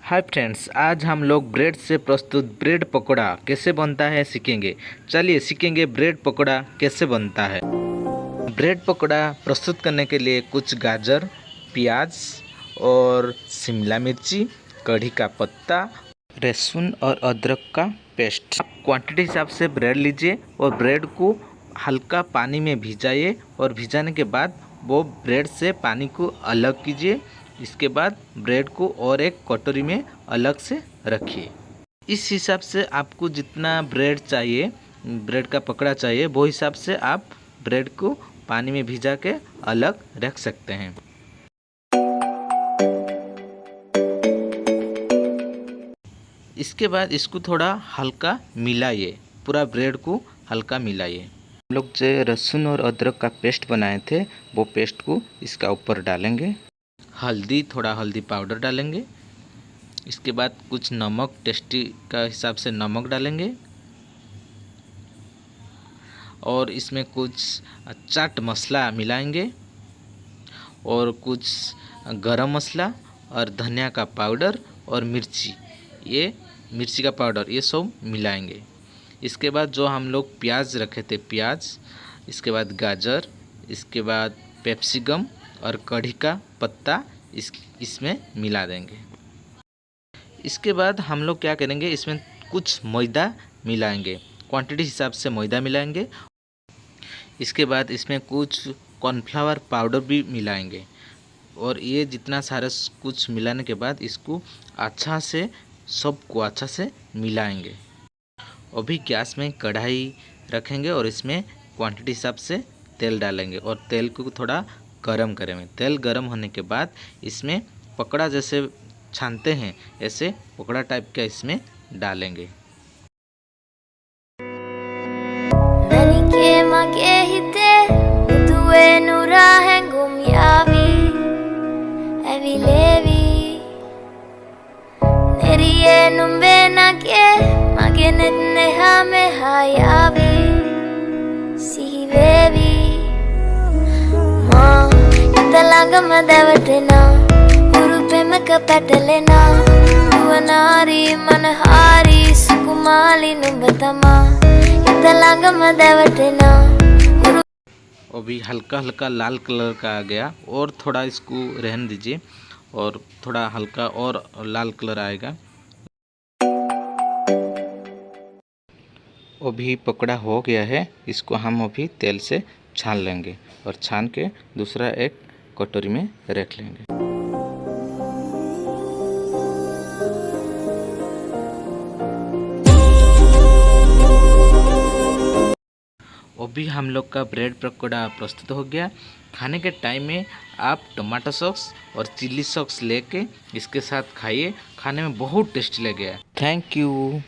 Hi friends, आज हम लोग ब्रेड से प्रस्तुत ब्रेड पकौड़ा कैसे बनता है सीखेंगे। चलिए सीखेंगे ब्रेड पकौड़ा कैसे बनता है। ब्रेड पकौड़ा प्रस्तुत करने के लिए कुछ गाजर, प्याज और शिमला मिर्ची, कढ़ी का पत्ता, लहसुन और अदरक का पेस्ट। आप क्वांटिटी हिसाब से ब्रेड लीजिए और ब्रेड को हल्का पानी में भिजाइए और भिजाने के बाद वो ब्रेड से पानी को अलग कीजिए। इसके बाद ब्रेड को और एक कटोरी में अलग से रखिए। इस हिसाब से आपको जितना ब्रेड चाहिए, ब्रेड का पकौड़ा चाहिए, वो हिसाब से आप ब्रेड को पानी में भिजा के अलग रख सकते हैं। इसके बाद इसको थोड़ा हल्का मिलाइए, पूरा ब्रेड को हल्का मिलाइए। हम लोग जो लहसुन और अदरक का पेस्ट बनाए थे वो पेस्ट को इसका ऊपर डालेंगे। थोड़ा हल्दी पाउडर डालेंगे। इसके बाद कुछ नमक, टेस्टी का हिसाब से नमक डालेंगे और इसमें कुछ चाट मसाला मिलाएंगे और कुछ गरम मसाला और धनिया का पाउडर और मिर्ची का पाउडर, ये सब मिलाएंगे। इसके बाद जो हम लोग प्याज रखे थे, प्याज, इसके बाद गाजर, इसके बाद पेप्सिकम और कढ़ी का पत्ता इसमें मिला देंगे। इसके बाद हम लोग क्या करेंगे, इसमें कुछ मैदा मिलाएंगे, क्वांटिटी हिसाब से मैदा मिलाएंगे। इसके बाद इसमें कुछ कॉर्नफ्लावर पाउडर भी मिलाएंगे और ये जितना सारा कुछ मिलाने के बाद इसको सबको अच्छा से मिलाएंगे। अभी गैस में कढ़ाई रखेंगे और इसमें क्वांटिटी हिसाब से तेल डालेंगे और तेल को थोड़ा गरम करेंगे। तेल गरम होने के बाद इसमें पकौड़ा जैसे छानते हैं, ऐसे पकौड़ा टाइप का इसमें डालेंगे। Petalena Duanari manahari sukumali nubatama Italaga madavatena। अभी हल्का हल्का लाल कलर का आ गया और थोड़ा इसको रहने दीजिए और थोड़ा हल्का और लाल कलर आएगा। अभी पकौड़ा हो गया है, इसको हम अभी तेल से छान लेंगे और छान के दूसरा एक कटोरी में रख लेंगे। अभी हम लोग का ब्रेड पकौड़ा प्रस्तुत हो गया। खाने के टाइम में आप टमाटो सॉस और चिल्ली सॉस लेके इसके साथ खाइए, खाने में बहुत टेस्टी लगेगा। Thank you.